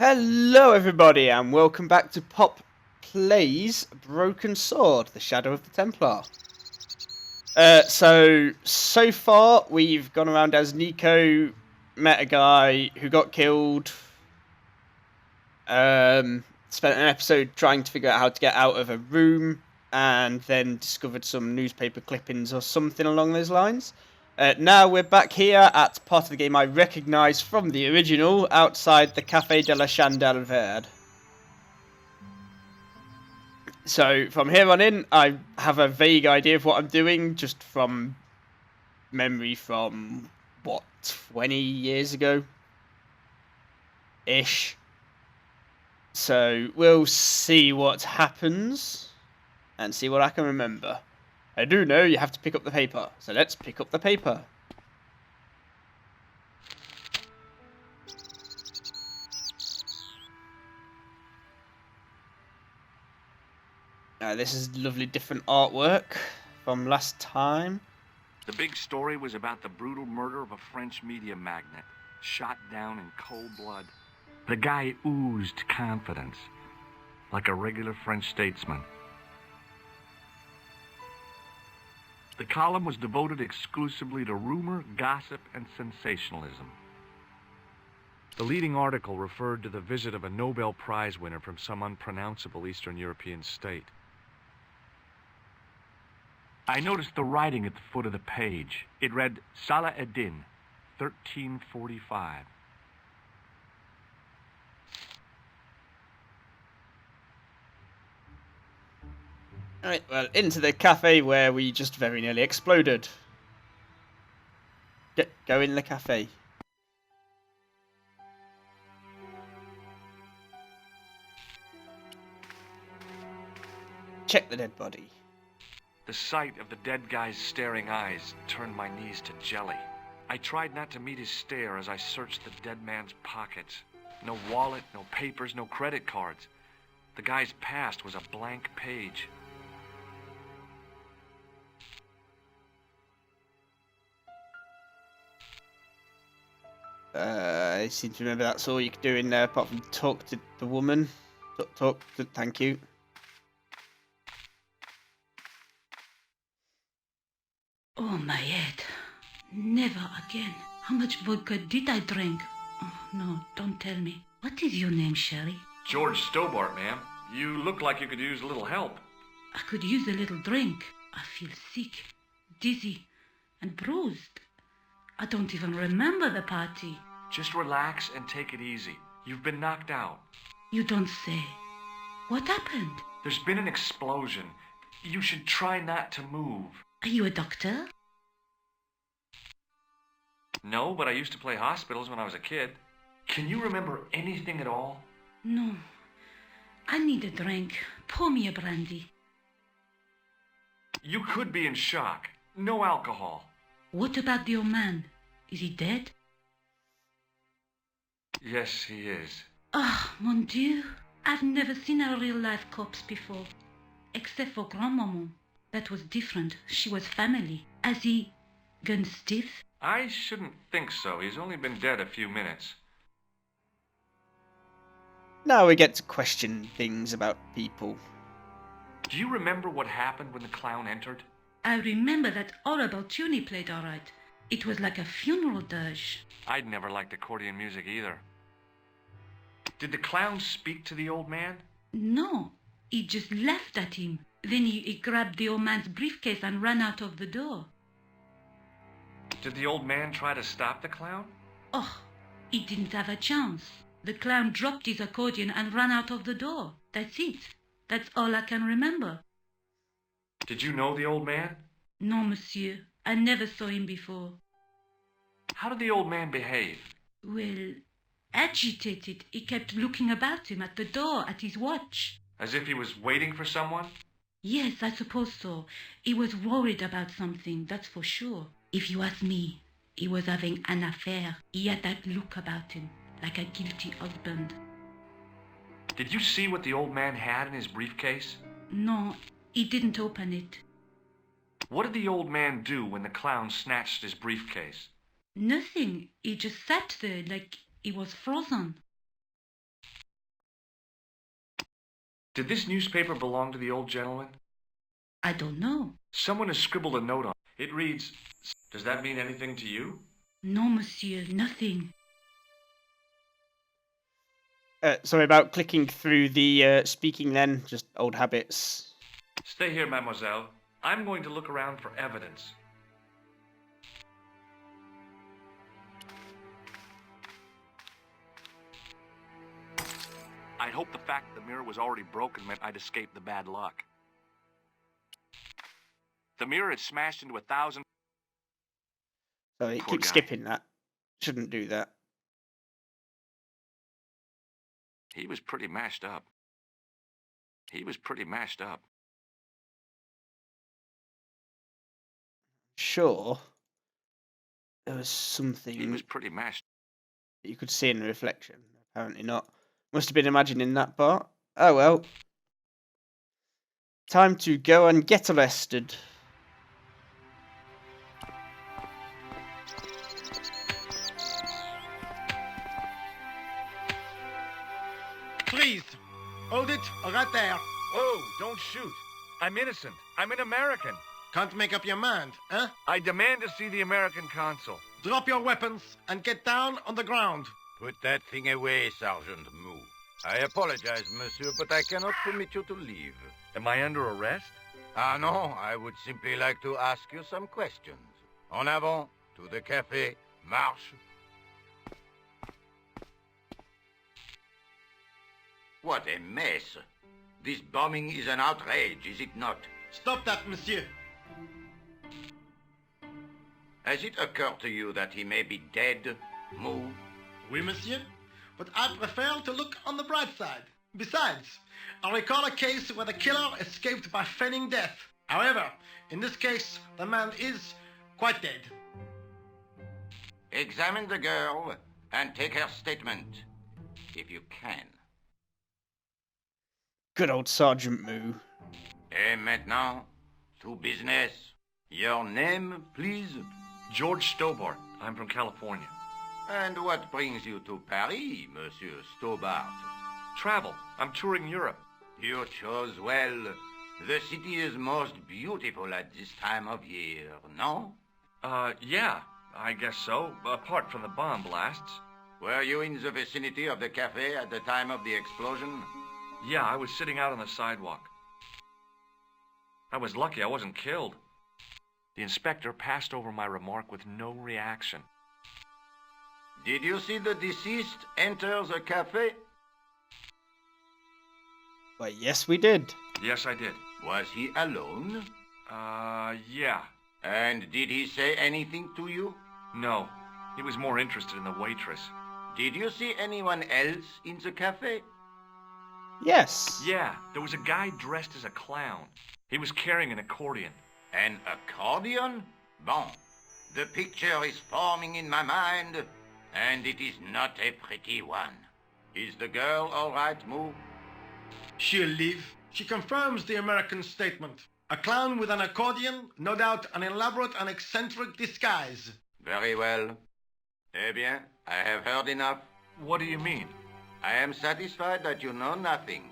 Hello everybody and welcome back to PoP Plays Broken Sword, The Shadow of the Templar. So far we've gone around as Nico, met a guy who got killed, spent an episode trying to figure out how to get out of a room, and then discovered some newspaper clippings or something along those lines. Now we're back here at part of the game I recognise from the original, outside the Café de la Chandelle Verde. So from here on in, I have a vague idea of what I'm doing, just from memory from, 20 years ago? Ish. So we'll see what happens, and see what I can remember. I do know you have to pick up the paper, so let's pick up the paper. This is lovely different artwork from last time. The big story was about the brutal murder of a French media magnate, shot down in cold blood. The guy oozed confidence, like a regular French statesman. The column was devoted exclusively to rumor, gossip, and sensationalism. The leading article referred to the visit of a Nobel Prize winner from some unpronounceable Eastern European state. I noticed the writing at the foot of the page. It read, Salah Eddin, 1345. Alright, well, into the cafe where we just very nearly exploded. Go in the cafe. Check the dead body. The sight of the dead guy's staring eyes turned my knees to jelly. I tried not to meet his stare as I searched the dead man's pockets. No wallet, no papers, no credit cards. The guy's past was a blank page. I seem to remember that's all you could do in there apart from talk to the woman. Thank you. Oh, my head. Never again. How much vodka did I drink? Oh, no, don't tell me. What is your name, Sherry? George Stobart, ma'am. You look like you could use a little help. I could use a little drink. I feel sick, dizzy, and bruised. I don't even remember the party. Just relax and take it easy. You've been knocked out. You don't say. What happened? There's been an explosion. You should try not to move. Are you a doctor? No, but I used to play hospitals when I was a kid. Can you remember anything at all? No. I need a drink. Pour me a brandy. You could be in shock. No alcohol. What about the old man? Is he dead? Yes, he is. Ah, mon Dieu. I've never seen a real-life corpse before. Except for Grandmaman. That was different. She was family. Has he gone stiff? I shouldn't think so. He's only been dead a few minutes. Now we get to question things about people. Do you remember what happened when the clown entered? I remember that horrible tune he played all right. It was like a funeral dirge. I'd never liked accordion music either. Did the clown speak to the old man? No, he just laughed at him. Then he grabbed the old man's briefcase and ran out of the door. Did the old man try to stop the clown? Oh, he didn't have a chance. The clown dropped his accordion and ran out of the door. That's it. That's all I can remember. Did you know the old man? No, monsieur. I never saw him before. How did the old man behave? Well, agitated. He kept looking about him at the door, at his watch. As if he was waiting for someone? Yes, I suppose so. He was worried about something, that's for sure. If you ask me, he was having an affair. He had that look about him, like a guilty husband. Did you see what the old man had in his briefcase? No, he didn't open it. What did the old man do when the clown snatched his briefcase? Nothing. He just sat there like he was frozen. Did this newspaper belong to the old gentleman? I don't know. Someone has scribbled a note on it. It reads, does that mean anything to you? No, monsieur, nothing. Sorry about clicking through the speaking then, just old habits. Stay here, mademoiselle. I'm going to look around for evidence. I hope the fact the mirror was already broken meant I'd escaped the bad luck. The mirror had smashed into 1,000... Sorry, Poor keep guy. skipping that. Shouldn't do that. He was pretty mashed up. He was pretty mashed up. Sure. There was He something was pretty mashed. that you could see in the reflection. Apparently not. Must have been imagining that part. Oh well. Time to go and get arrested. Please, hold it right there. Oh, don't shoot. I'm innocent. I'm an American. Can't make up your mind, huh? I demand to see the American consul. Drop your weapons and get down on the ground. Put that thing away, Sergeant Moo. I apologize, monsieur, but I cannot permit you to leave. Am I under arrest? Ah, no, I would simply like to ask you some questions. En avant, to the café, marche. What a mess. This bombing is an outrage, is it not? Stop that, monsieur. Has it occurred to you that he may be dead, Moo? Oui, monsieur. But I prefer to look on the bright side. Besides, I recall a case where the killer escaped by feigning death. However, in this case, the man is quite dead. Examine the girl and take her statement, if you can. Good old Sergeant Moo. Et maintenant, to business. Your name, please? George Stobart. I'm from California. And what brings you to Paris, Monsieur Stobart? Travel. I'm touring Europe. You chose well. The city is most beautiful at this time of year, no? Yeah, I guess so, apart from the bomb blasts. Were you in the vicinity of the cafe at the time of the explosion? Yeah, I was sitting out on the sidewalk. I was lucky I wasn't killed. The inspector passed over my remark with no reaction. Did you see the deceased enter the cafe? Why, yes, we did. Yes, I did. Was he alone? Yeah. And did he say anything to you? No. He was more interested in the waitress. Did you see anyone else in the cafe? Yes. Yeah, there was a guy dressed as a clown. He was carrying an accordion. An accordion? Bon. The picture is forming in my mind, and it is not a pretty one. Is the girl all right, Moo? She'll live. She confirms the American statement. A clown with an accordion, no doubt an elaborate and eccentric disguise. Very well. Eh bien, I have heard enough. What do you mean? I am satisfied that you know nothing.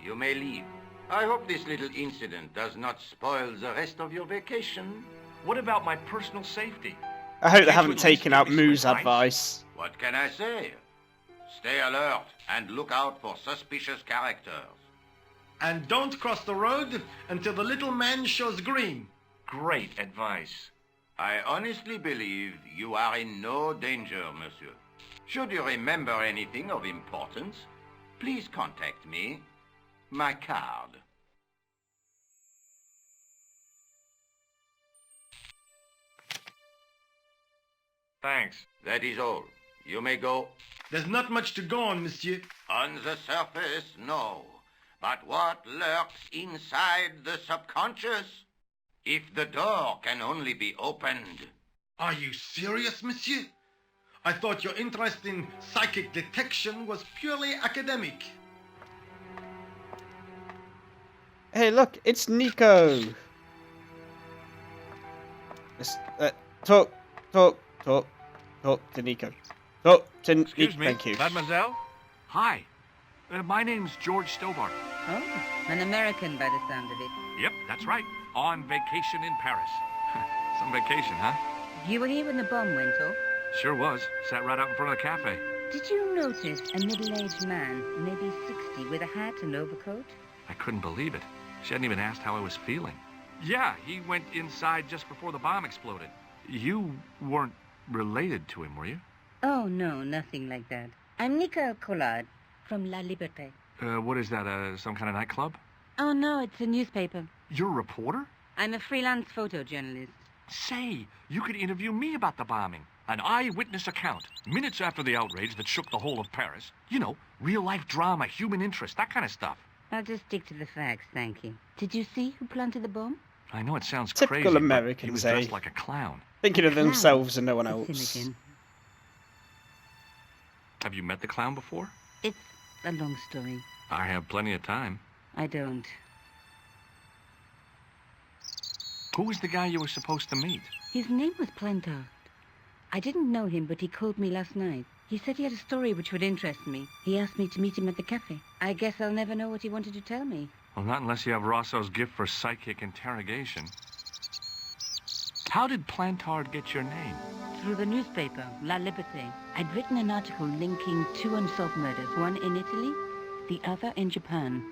You may leave. I hope this little incident does not spoil the rest of your vacation. What about my personal safety? I hope they Can't haven't you at least taken give out me some Moo's advice? advice. What can I say? Stay alert and look out for suspicious characters. And don't cross the road until the little man shows green. Great advice. I honestly believe you are in no danger, monsieur. Should you remember anything of importance, please contact me. My card. Thanks. That is all. You may go. There's not much to go on, monsieur. On the surface, no. But what lurks inside the subconscious? If the door can only be opened. Are you serious, monsieur? I thought your interest in psychic detection was purely academic. Hey, look, it's Nico. Let's, talk to Nico. Talk to Excuse Nico. me, Thank you. mademoiselle? Hi. My name's George Stobart. Oh, an American by the sound of it. Yep, that's right. On vacation in Paris. Some vacation, huh? You were here when the bomb went off? Sure was. Sat right out in front of the cafe. Did you notice a middle-aged man, maybe 60, with a hat and overcoat? I couldn't believe it. She hadn't even asked how I was feeling. Yeah, he went inside just before the bomb exploded. You weren't related to him, were you? Oh, no, nothing like that. I'm Nicole Collard from La Liberté. What is that, some kind of nightclub? Oh, no, it's a newspaper. You're a reporter? I'm a freelance photojournalist. Say, you could interview me about the bombing. An eyewitness account, minutes after the outrage that shook the whole of Paris. You know, real-life drama, human interest, that kind of stuff. I'll just stick to the facts, thank you. Did you see who planted the bomb? I know it sounds Typical crazy, Americans, but he was eh? dressed like a clown. Thinking of Clown. themselves and no one A else. cynic. Have you met the clown before? It's a long story. I have plenty of time. I don't. Who was the guy you were supposed to meet? His name was Plantard. I didn't know him, but he called me last night. He said he had a story which would interest me. He asked me to meet him at the cafe. I guess I'll never know what he wanted to tell me. Well, not unless you have Rosso's gift for psychic interrogation. How did Plantard get your name? Through the newspaper, La Liberté. I'd written an article linking two unsolved murders, one in Italy, the other in Japan.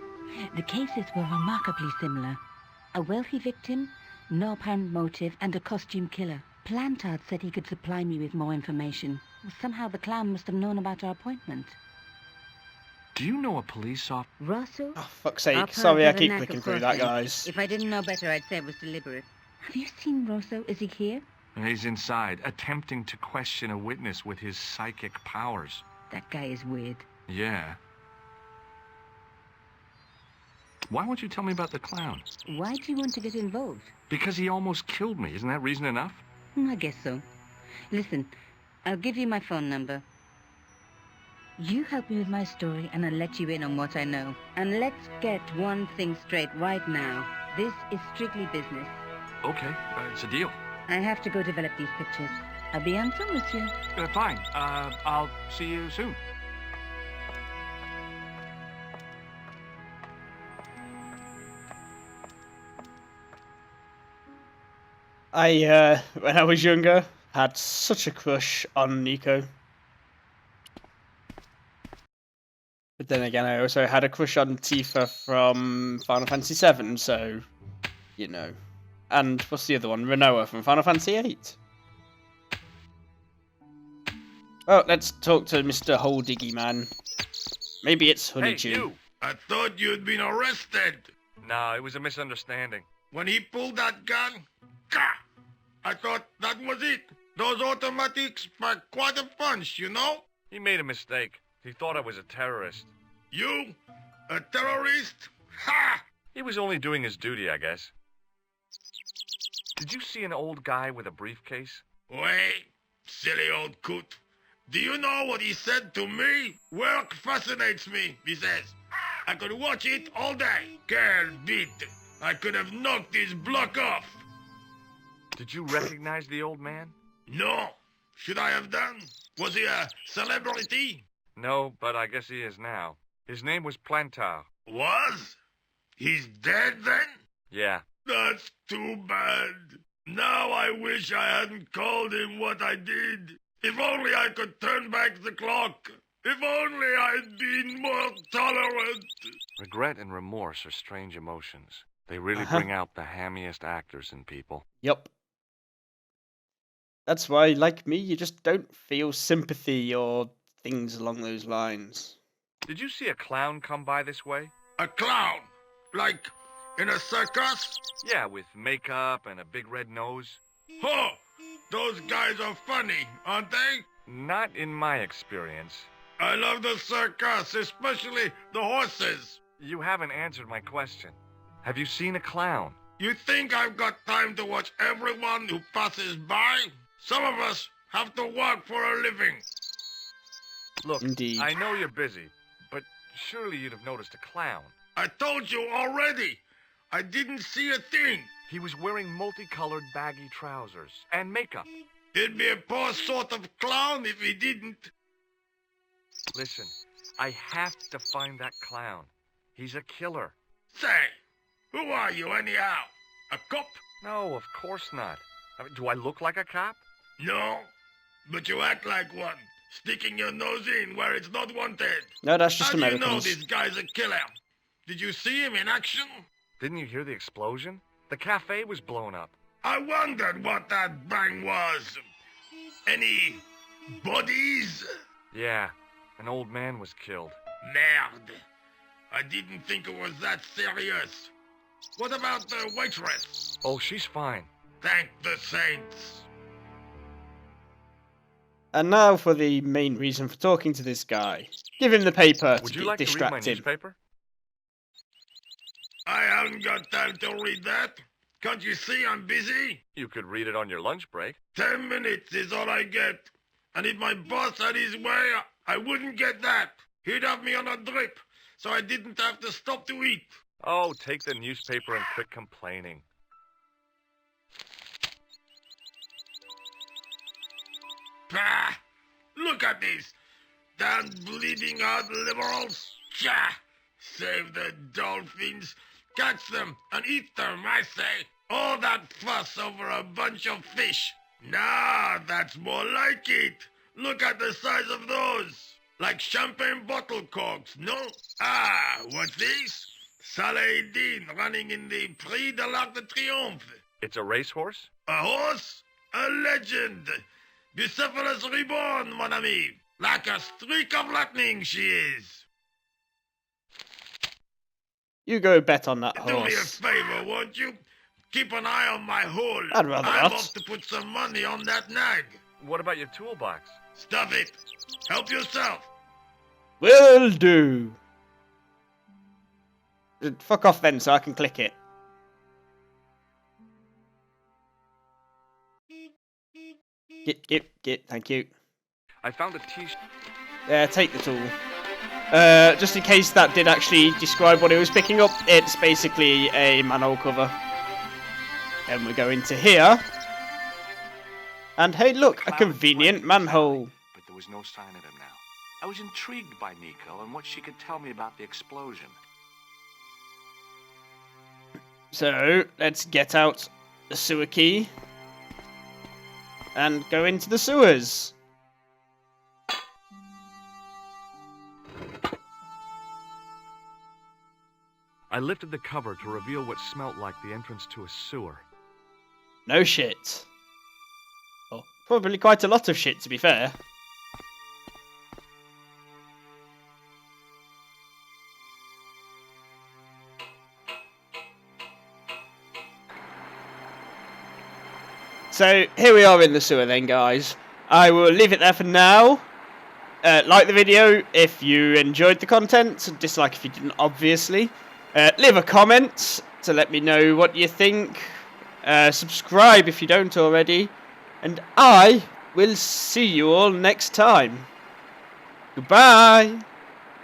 The cases were remarkably similar. A wealthy victim, no apparent motive, and a costume killer. Plantard said he could supply me with more information. Somehow the clown must have known about our appointment. Do you know a police officer? Rosso? Oh, fuck's Our sake. part Sorry, I has a keep knack clicking of through that, crossing. guys. If I didn't know better, I'd say it was deliberate. Have you seen Rosso? Is he here? He's inside, attempting to question a witness with his psychic powers. That guy is weird. Yeah. Why won't you tell me about the clown? Why do you want to get involved? Because he almost killed me. Isn't that reason enough? I guess so. Listen, I'll give you my phone number. You help me with my story and I'll let you in on what I know. And let's get one thing straight right now. This is strictly business. Okay, it's a deal. I have to go develop these pictures. I'll be on phone, monsieur. Fine. I'll see you soon. When I was younger, had such a crush on Nico. But then again, I also had a crush on Tifa from Final Fantasy VII, so, you know. And what's the other one? Renoa from Final Fantasy VIII. Oh, let's talk to Mr. Holediggy Man. Maybe it's Honeydew. Hey, you! I thought you'd been arrested. No, it was a misunderstanding. When he pulled that gun, gah! I thought that was it. Those automatics pack quite a punch, you know? He made a mistake. He thought I was a terrorist. You? A terrorist? Ha! He was only doing his duty, I guess. Did you see an old guy with a briefcase? Wait, silly old coot. Do you know what he said to me? Work fascinates me, he says. I could watch it all day. Quel bit. I could have knocked his block off. Did you recognize the old man? No. Should I have done? Was he a celebrity? No, but I guess he is now. His name was Plantard. Was? He's dead then? Yeah. That's too bad. Now I wish I hadn't called him what I did. If only I could turn back the clock. If only I'd been more tolerant. Regret and remorse are strange emotions. They really bring out the hammiest actors in people. Yup. That's why, like me, you just don't feel sympathy or things along those lines. Did you see a clown come by this way? A clown? Like in a circus? Yeah, with makeup and a big red nose. Oh, those guys are funny, aren't they? Not in my experience. I love the circus, especially the horses. You haven't answered my question. Have you seen a clown? You think I've got time to watch everyone who passes by? Some of us have to work for a living. Look, Indeed. I know you're busy, but surely you'd have noticed a clown. I told you already. I didn't see a thing. He was wearing multicolored baggy trousers and makeup. He'd be a poor sort of clown if he didn't. Listen, I have to find that clown. He's a killer. Say, who are you anyhow? A cop? No, of course not. I mean, do I look like a cop? No, but you act like one, sticking your nose in where it's not wanted. No, that's just How do you know Americans. this guy's a killer? Did you see him in action? Didn't you hear the explosion? The cafe was blown up. I wondered what that bang was. Any bodies? Yeah, an old man was killed. Merde. I didn't think it was that serious. What about the waitress? Oh, she's fine. Thank the saints. And now for the main reason for talking to this guy. Give him the paper Would to you like to read distract my him. newspaper? I haven't got time to read that. Can't you see I'm busy? You could read it on your lunch break. 10 minutes is all I get. And if my boss had his way, I wouldn't get that. He'd have me on a drip, so I didn't have to stop to eat. Oh, take the newspaper and quit complaining. Pah! Look at this. Damn bleeding heart liberals. Tcha! Save the dolphins. Catch them and eat them, I say. All that fuss over a bunch of fish. Nah, that's more like it. Look at the size of those. Like champagne bottle corks, no? Ah, what's this? Saladin running in the Prix de l'Arc de Triomphe. It's a racehorse? A horse? A legend. Bucephalus reborn, mon ami. Like a streak of lightning she is. You go bet on that Do me a horse. favor, won't you? Keep an eye on my hole. I'd rather I'm not. off to put some money on that nag. What about your toolbox? Stuff it. Help yourself. Will do. Fuck off then so I can click it. Get, thank you. I found a t-shirt. Take the tool. Just in case that did actually describe what it was picking up, it's basically a manhole cover. Then we go into here. And hey look, a convenient manhole. But there was no sign of him now. I was intrigued by Nico and what she could tell me about the explosion. So, let's get out the sewer key. And go into the sewers. I lifted the cover to reveal what smelt like the entrance to a sewer. No shit. Well, probably quite a lot of shit, to be fair. So, here we are in the sewer then, guys. I will leave it there for now. Like the video if you enjoyed the content. Dislike if you didn't, obviously. Leave a comment to let me know what you think. Subscribe if you don't already. And I will see you all next time. Goodbye.